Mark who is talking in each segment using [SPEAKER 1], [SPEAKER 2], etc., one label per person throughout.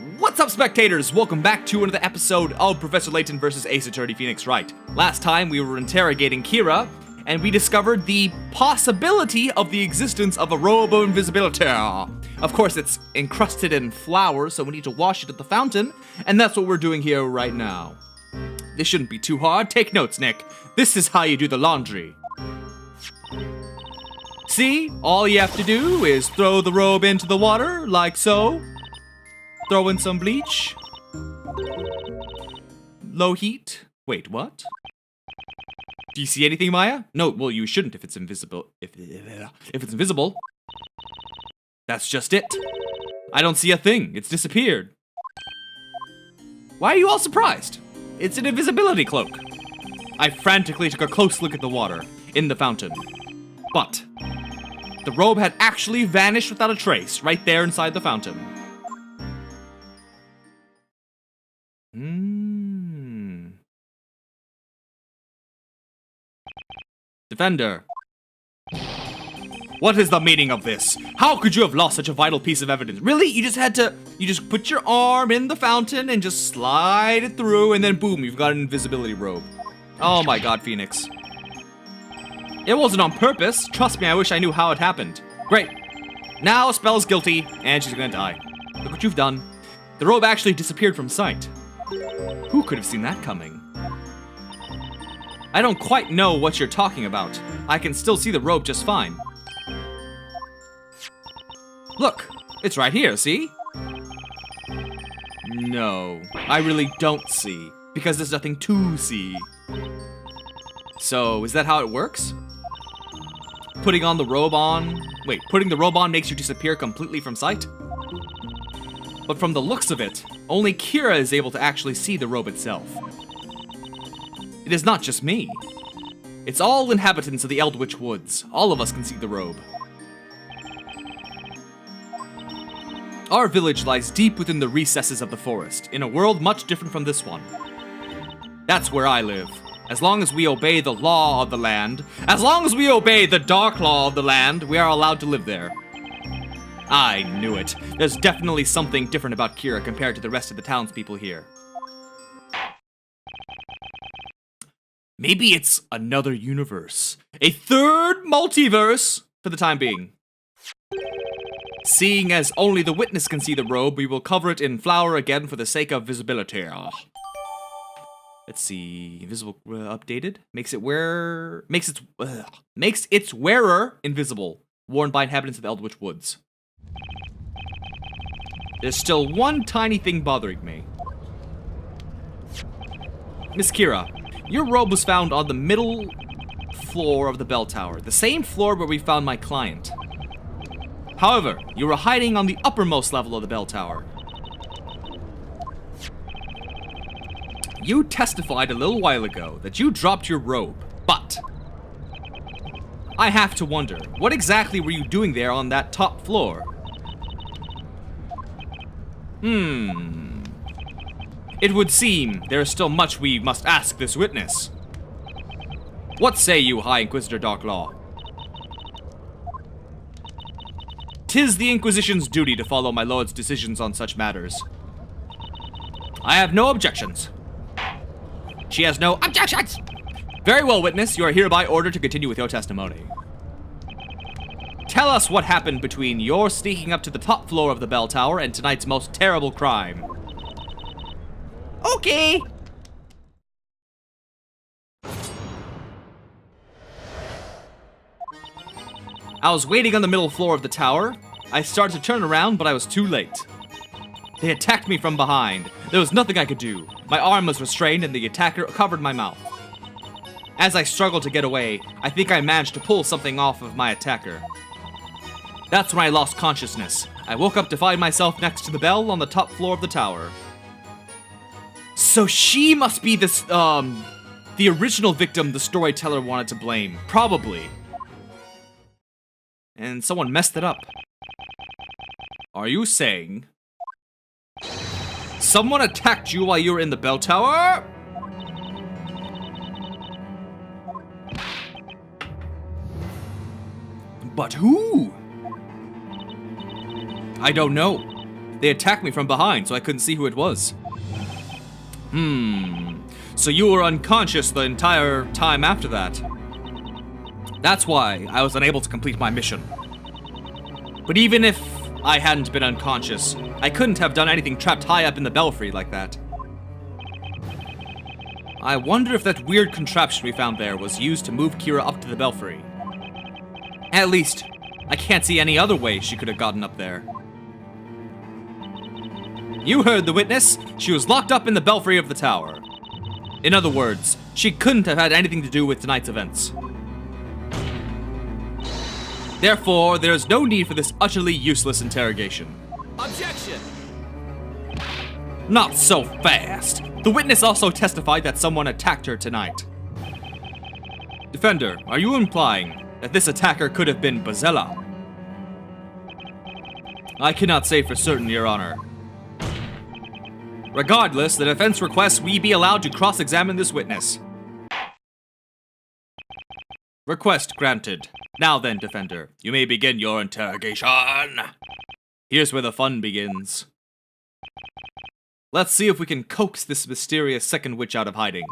[SPEAKER 1] What's up, spectators? Welcome back to another episode of Professor Layton vs. Ace Attorney Phoenix Wright. Last time we were interrogating Kira, and we discovered the possibility of the existence of a robe of invisibility. Of course, it's encrusted in flour, so we need to wash it at the fountain, and that's what we're doing here right now. This shouldn't be too hard. Take notes, Nick. This is how you do the laundry. See? All you have to do is throw the robe into the water, like so. Throw in some bleach. Low heat. Wait, what? Do you see anything, Maya? No, well, you shouldn't if it's invisible. If it's invisible. That's just it. I don't see a thing. It's disappeared. Why are you all surprised? It's an invisibility cloak. I frantically took a close look at the water in the fountain. But the robe had actually vanished without a trace right there inside the fountain. Defender. What is the meaning of this? How could you have lost such a vital piece of evidence? Really? You just put your arm in the fountain and just slide it through and then boom, you've got an invisibility robe. Oh my god, Phoenix. It wasn't on purpose. Trust me, I wish I knew how it happened. Great. Now Spell's guilty and she's gonna die. Look what you've done. The robe actually disappeared from sight. Who could have seen that coming? I don't quite know what you're talking about. I can still see the robe just fine. Look, it's right here, see? No, I really don't see, because there's nothing to see. So, is that how it works? Putting the robe on makes you disappear completely from sight? But from the looks of it, only Kira is able to actually see the robe itself. It is not just me. It's all inhabitants of the Eldritch Woods. All of us can see the robe. Our village lies deep within the recesses of the forest, in a world much different from this one. That's where I live. As long as we obey the law of the land, as long as we obey the dark law of the land, we are allowed to live there. I knew it. There's definitely something different about Kira compared to the rest of the townspeople here. Maybe it's another universe. A third multiverse for the time being. Seeing as only the witness can see the robe, we will cover it in flour again for the sake of visibility. Let's see. Invisible updated. Makes its wearer invisible. Worn by inhabitants of the Eldritch Woods. There's still one tiny thing bothering me. Miss Kira, your robe was found on the middle floor of the bell tower, the same floor where we found my client. However, you were hiding on the uppermost level of the bell tower. You testified a little while ago that you dropped your robe, but I have to wonder, what exactly were you doing there on that top floor? It would seem there is still much we must ask this witness. What say you, High Inquisitor Darklaw? 'Tis the Inquisition's duty to follow my lord's decisions on such matters. I have no objections. She has no objections! Very well, witness. You are hereby ordered to continue with your testimony. Tell us what happened between your sneaking up to the top floor of the bell tower and tonight's most terrible crime. Okay. I was waiting on the middle floor of the tower. I started to turn around, but I was too late. They attacked me from behind. There was nothing I could do. My arm was restrained and the attacker covered my mouth. As I struggled to get away, I think I managed to pull something off of my attacker. That's when I lost consciousness. I woke up to find myself next to the bell on the top floor of the tower. So she must be this, the original victim the storyteller wanted to blame. Probably. And someone messed it up. Are you saying someone attacked you while you were in the bell tower? But who? I don't know. They attacked me from behind, so I couldn't see who it was. So you were unconscious the entire time after that. That's why I was unable to complete my mission. But even if I hadn't been unconscious, I couldn't have done anything trapped high up in the belfry like that. I wonder if that weird contraption we found there was used to move Kira up to the belfry. At least, I can't see any other way she could have gotten up there. You heard the witness. She was locked up in the belfry of the tower. In other words, she couldn't have had anything to do with tonight's events. Therefore, there is no need for this utterly useless interrogation.
[SPEAKER 2] Objection!
[SPEAKER 1] Not so fast. The witness also testified that someone attacked her tonight. Defender, are you implying that this attacker could have been Bazella? I cannot say for certain, Your Honor. Regardless, the defense requests we be allowed to cross-examine this witness. Request granted. Now then, defender, you may begin your interrogation. Here's where the fun begins. Let's see if we can coax this mysterious second witch out of hiding.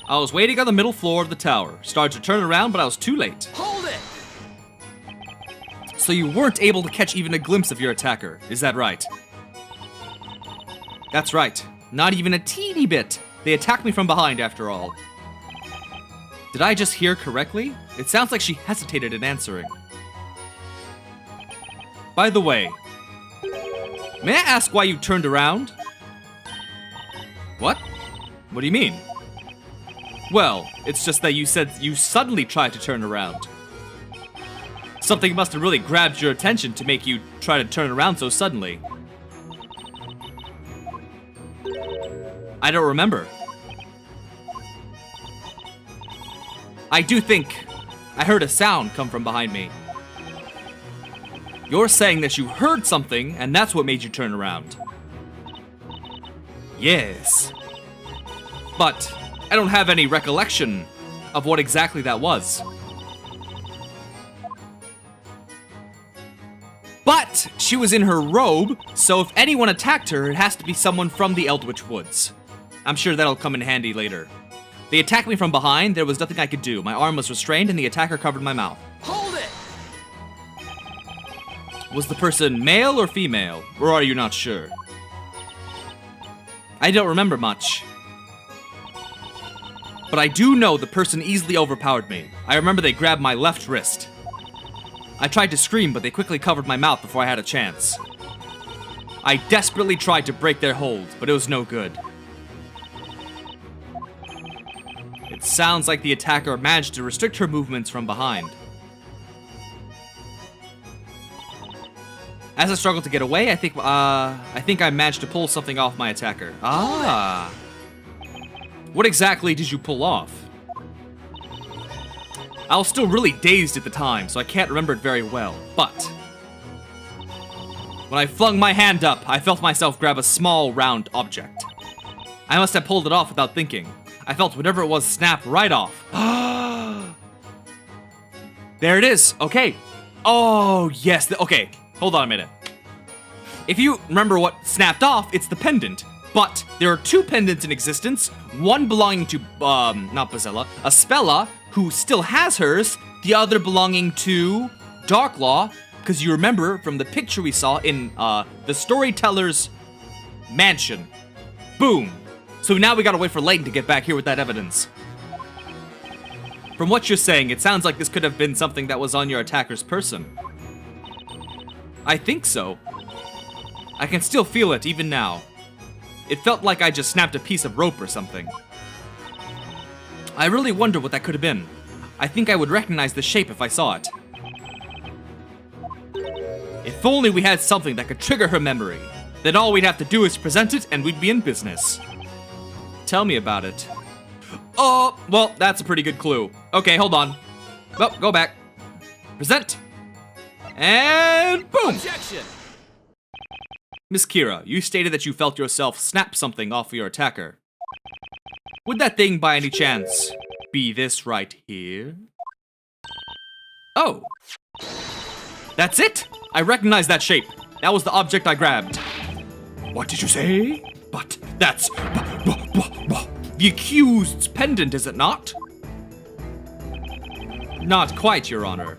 [SPEAKER 1] I was waiting on the middle floor of the tower. Started to turn around, but I was too late.
[SPEAKER 2] Hold it!
[SPEAKER 1] So you weren't able to catch even a glimpse of your attacker, is that right? That's right. Not even a teeny bit. They attacked me from behind, after all. Did I just hear correctly? It sounds like she hesitated in answering. By the way, may I ask why you turned around? What? What do you mean? Well, it's just that you said you suddenly tried to turn around. Something must have really grabbed your attention to make you try to turn around so suddenly. I don't remember. I do think I heard a sound come from behind me. You're saying that you heard something, and that's what made you turn around. Yes. But I don't have any recollection of what exactly that was. But she was in her robe, so if anyone attacked her, it has to be someone from the Eldritch Woods. I'm sure that'll come in handy later. They attacked me from behind, there was nothing I could do. My arm was restrained and the attacker covered my mouth.
[SPEAKER 2] Hold it!
[SPEAKER 1] Was the person male or female, or are you not sure? I don't remember much. But I do know the person easily overpowered me. I remember they grabbed my left wrist. I tried to scream, but they quickly covered my mouth before I had a chance. I desperately tried to break their hold, but it was no good. It sounds like the attacker managed to restrict her movements from behind. As I struggled to get away, I think I managed to pull something off my attacker. Ah. What exactly did you pull off? I was still really dazed at the time, so I can't remember it very well, but when I flung my hand up, I felt myself grab a small, round object. I must have pulled it off without thinking. I felt whatever it was snap right off. There it is. Okay. Oh, yes. Okay. Hold on a minute. If you remember what snapped off, it's the pendant. But there are two pendants in existence. One belonging to, not Bazella, Aspella, who still has hers. The other belonging to Darklaw, because you remember from the picture we saw in, the storyteller's mansion. Boom. So now we gotta wait for Layton to get back here with that evidence. From what you're saying, it sounds like this could have been something that was on your attacker's person. I think so. I can still feel it even now. It felt like I just snapped a piece of rope or something. I really wonder what that could have been. I think I would recognize the shape if I saw it. If only we had something that could trigger her memory. Then all we'd have to do is present it and we'd be in business. Tell me about it. Oh, well, that's a pretty good clue. Okay, hold on. Well, go back. Present. And boom!
[SPEAKER 2] Objection!
[SPEAKER 1] Miss Kira, you stated that you felt yourself snap something off your attacker. Would that thing, by any chance, be this right here? Oh. That's it! I recognize that shape. That was the object I grabbed. What did you say? But that's the accused's pendant, is it not? Not quite, Your Honor.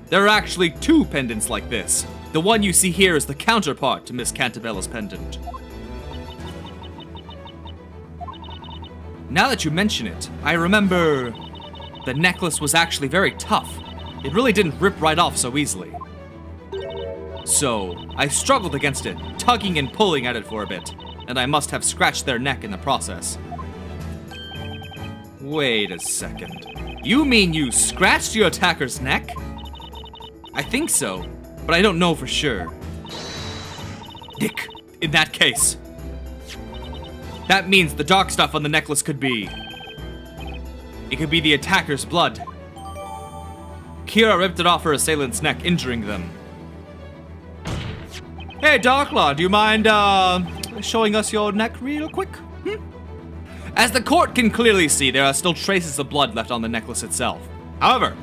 [SPEAKER 1] There are actually two pendants like this. The one you see here is the counterpart to Miss Cantabella's pendant. Now that you mention it, I remember the necklace was actually very tough. It really didn't rip right off so easily. So, I struggled against it, tugging and pulling at it for a bit, and I must have scratched their neck in the process. Wait a second. You mean you scratched your attacker's neck? I think so, but I don't know for sure. Nick, in that case, that means the dark stuff on the necklace could be... It could be the attacker's blood. Kira ripped it off her assailant's neck, injuring them. Hey, Darklaw, do you mind, showing us your neck real quick? As the court can clearly see, there are still traces of blood left on the necklace itself. However,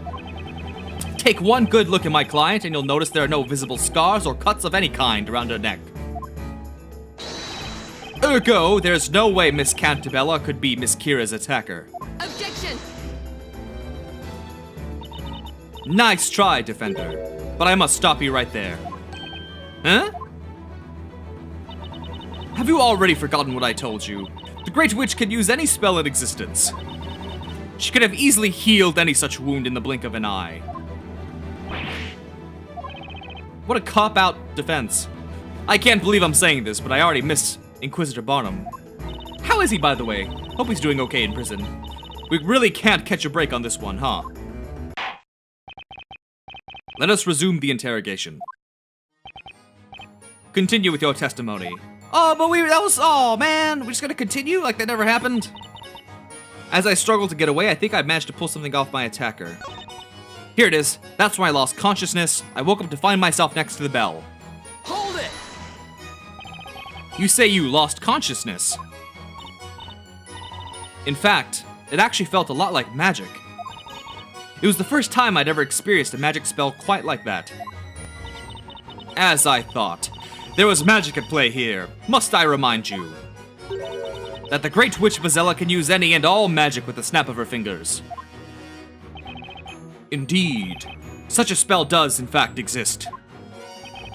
[SPEAKER 1] take one good look at my client and you'll notice there are no visible scars or cuts of any kind around her neck. Ergo, there's no way Miss Cantabella could be Miss Kira's attacker.
[SPEAKER 2] Objection!
[SPEAKER 1] Nice try, defender, but I must stop you right there. Huh? Have you already forgotten what I told you? The Great Witch can use any spell in existence. She could have easily healed any such wound in the blink of an eye. What a cop-out defense. I can't believe I'm saying this, but I already miss Inquisitor Barnum. How is he, by the way? Hope he's doing okay in prison. We really can't catch a break on this one, huh? Let us resume the interrogation. Continue with your testimony. Oh, but oh man, we're just gonna continue like that never happened? As I struggled to get away, I think I managed to pull something off my attacker. Here it is. That's when I lost consciousness. I woke up to find myself next to the bell.
[SPEAKER 2] Hold it!
[SPEAKER 1] You say you lost consciousness. In fact, it actually felt a lot like magic. It was the first time I'd ever experienced a magic spell quite like that. As I thought. There was magic at play here, must I remind you. That the Great Witch Bazella can use any and all magic with the snap of her fingers. Indeed. Such a spell does, in fact, exist.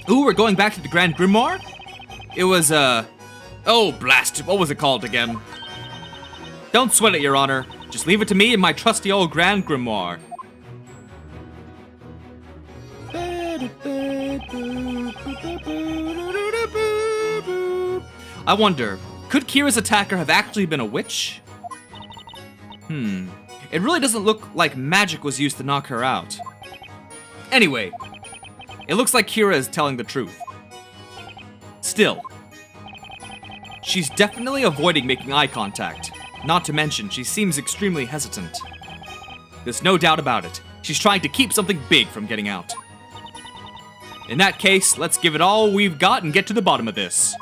[SPEAKER 1] Ooh, we're going back to the Grand Grimoire? It was, oh, blast, what was it called again? Don't sweat it, Your Honor. Just leave it to me and my trusty old Grand Grimoire. I wonder, could Kira's attacker have actually been a witch? It really doesn't look like magic was used to knock her out. Anyway, it looks like Kira is telling the truth. Still, she's definitely avoiding making eye contact. Not to mention, she seems extremely hesitant. There's no doubt about it. She's trying to keep something big from getting out. In that case, let's give it all we've got and get to the bottom of this.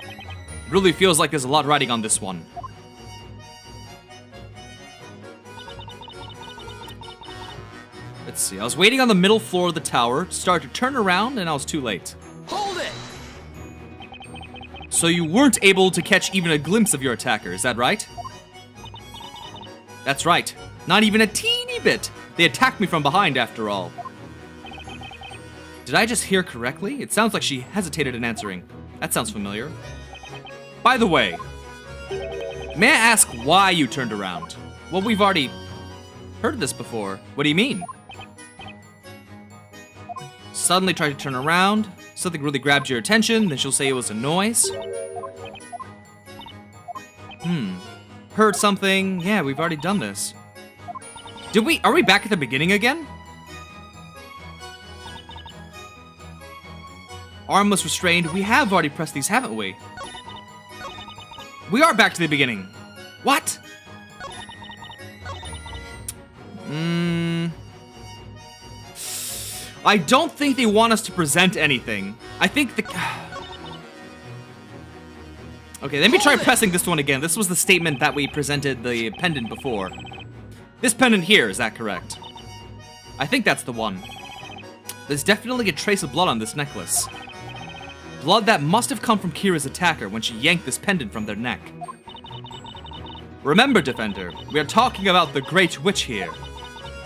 [SPEAKER 1] It really feels like there's a lot riding on this one. Let's see, I was waiting on the middle floor of the tower, started to turn around, and I was too late.
[SPEAKER 2] Hold it!
[SPEAKER 1] So you weren't able to catch even a glimpse of your attacker, is that right? That's right. Not even a teeny bit. They attacked me from behind, after all. Did I just hear correctly? It sounds like she hesitated in answering. That sounds familiar. By the way, may I ask why you turned around? Well, we've already heard this before. What do you mean? Suddenly tried to turn around. Something really grabbed your attention, then she'll say it was a noise. Heard something. Yeah, we've already done this. Are we back at the beginning again? Arm was restrained. We have already pressed these, haven't we? We are back to the beginning. What? I don't think they want us to present anything. I think Okay, let me try pressing this one again. This was the statement that we presented the pendant before. This pendant here, is that correct? I think that's the one. There's definitely a trace of blood on this necklace. Blood that must have come from Kira's attacker when she yanked this pendant from their neck. Remember, Defender, we are talking about the Great Witch here.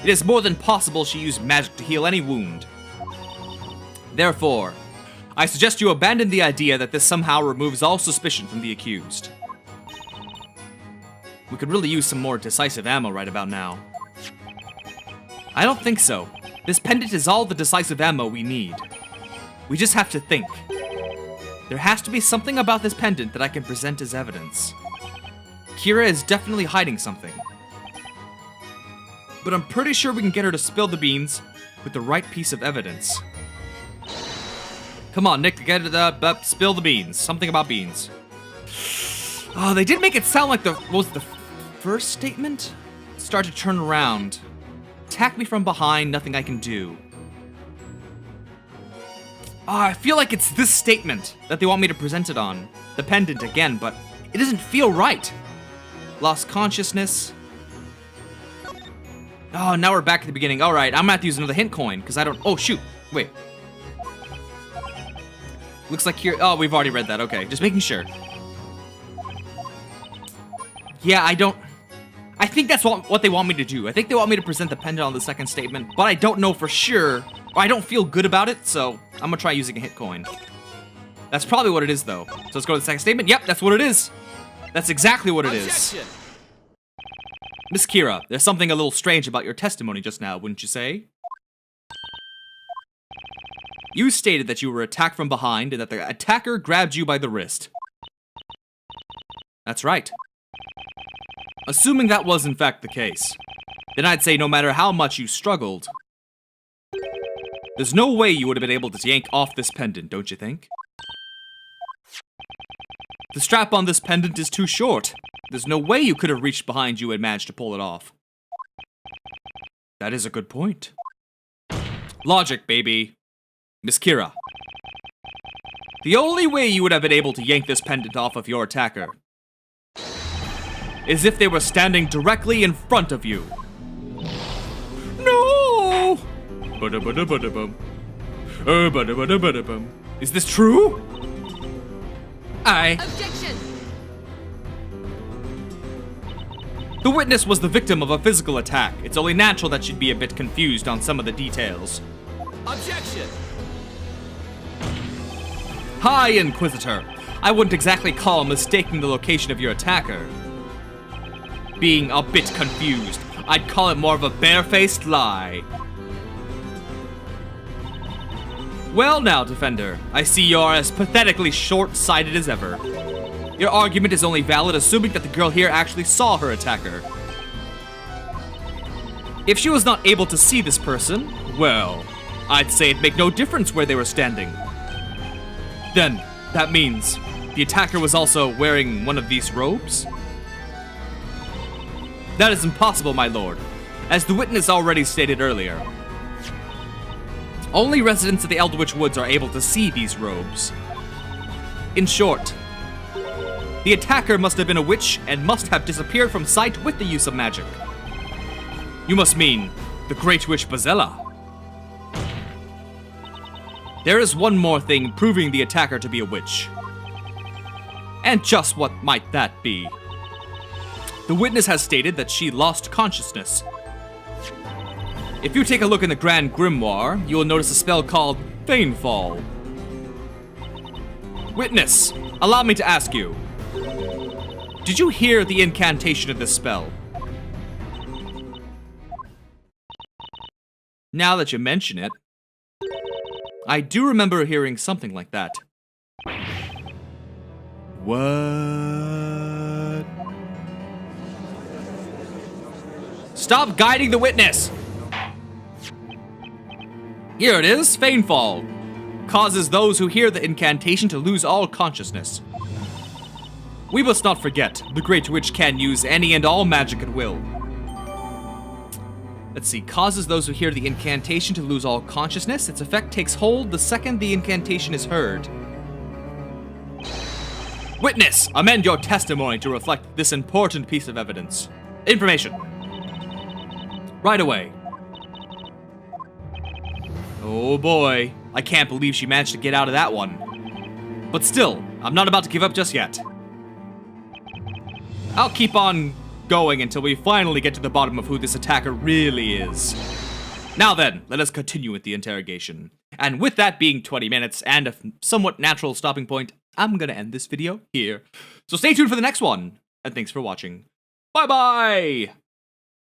[SPEAKER 1] It is more than possible she used magic to heal any wound. Therefore, I suggest you abandon the idea that this somehow removes all suspicion from the accused. We could really use some more decisive ammo right about now. I don't think so. This pendant is all the decisive ammo we need. We just have to think. There has to be something about this pendant that I can present as evidence. Kira is definitely hiding something. But I'm pretty sure we can get her to spill the beans with the right piece of evidence. Come on, Nick, get it, spill the beans. Something about beans. Oh, they did make it sound like what was the first statement? Start to turn around. Attack me from behind, nothing I can do. I feel like it's this statement that they want me to present it on. The pendant again, but it doesn't feel right. Lost consciousness. Oh, now we're back at the beginning. All right, I'm gonna have to use another hint coin, because I don't... Oh, shoot. Wait. Looks like here... Oh, we've already read that. Okay, just making sure. Yeah, I think that's what they want me to do. I think they want me to present the pendant on the second statement, but I don't know for sure, or I don't feel good about it, so I'm gonna try using a hit coin. That's probably what it is, though. So let's go to the second statement. Yep, that's what it is. That's exactly what it is. Miss Kira, there's something a little strange about your testimony just now, wouldn't you say? You stated that you were attacked from behind and that the attacker grabbed you by the wrist. That's right. Assuming that was in fact the case, then I'd say no matter how much you struggled, there's no way you would have been able to yank off this pendant, don't you think? The strap on this pendant is too short. There's no way you could have reached behind you and managed to pull it off. That is a good point. Logic, baby. Miss Kira. The only way you would have been able to yank this pendant off of your attacker is if they were standing directly in front of you. No! Is this true?
[SPEAKER 2] Objection!
[SPEAKER 1] The witness was the victim of a physical attack. It's only natural that she'd be a bit confused on some of the details.
[SPEAKER 2] Objection!
[SPEAKER 1] Hi, Inquisitor. I wouldn't exactly call mistaking the location of your attacker being a bit confused. I'd call it more of a barefaced lie. Well now, Defender, I see you're as pathetically short-sighted as ever. Your argument is only valid assuming that the girl here actually saw her attacker. If she was not able to see this person, well, I'd say it'd make no difference where they were standing. Then, that means the attacker was also wearing one of these robes? That is impossible, my lord, as the witness already stated earlier. Only residents of the Eldritch Woods are able to see these robes. In short, the attacker must have been a witch and must have disappeared from sight with the use of magic. You must mean the Great Witch Bazella. There is one more thing proving the attacker to be a witch. And just what might that be? The witness has stated that she lost consciousness. If you take a look in the Grand Grimoire, you will notice a spell called Feign-Fall. Witness, allow me to ask you. Did you hear the incantation of this spell? Now that you mention it, I do remember hearing something like that. What? Stop guiding the witness! Here it is, Feign-Fall. Causes those who hear the incantation to lose all consciousness. We must not forget, the Great Witch can use any and all magic at will. Let's see, causes those who hear the incantation to lose all consciousness. Its effect takes hold the second the incantation is heard. Witness, amend your testimony to reflect this important piece of evidence. Information. Right away. Oh boy, I can't believe she managed to get out of that one. But still, I'm not about to give up just yet. I'll keep on going until we finally get to the bottom of who this attacker really is. Now then, let us continue with the interrogation. And with that being 20 minutes and a somewhat natural stopping point, I'm gonna end this video here. So stay tuned for the next one, and thanks for watching. Bye-bye!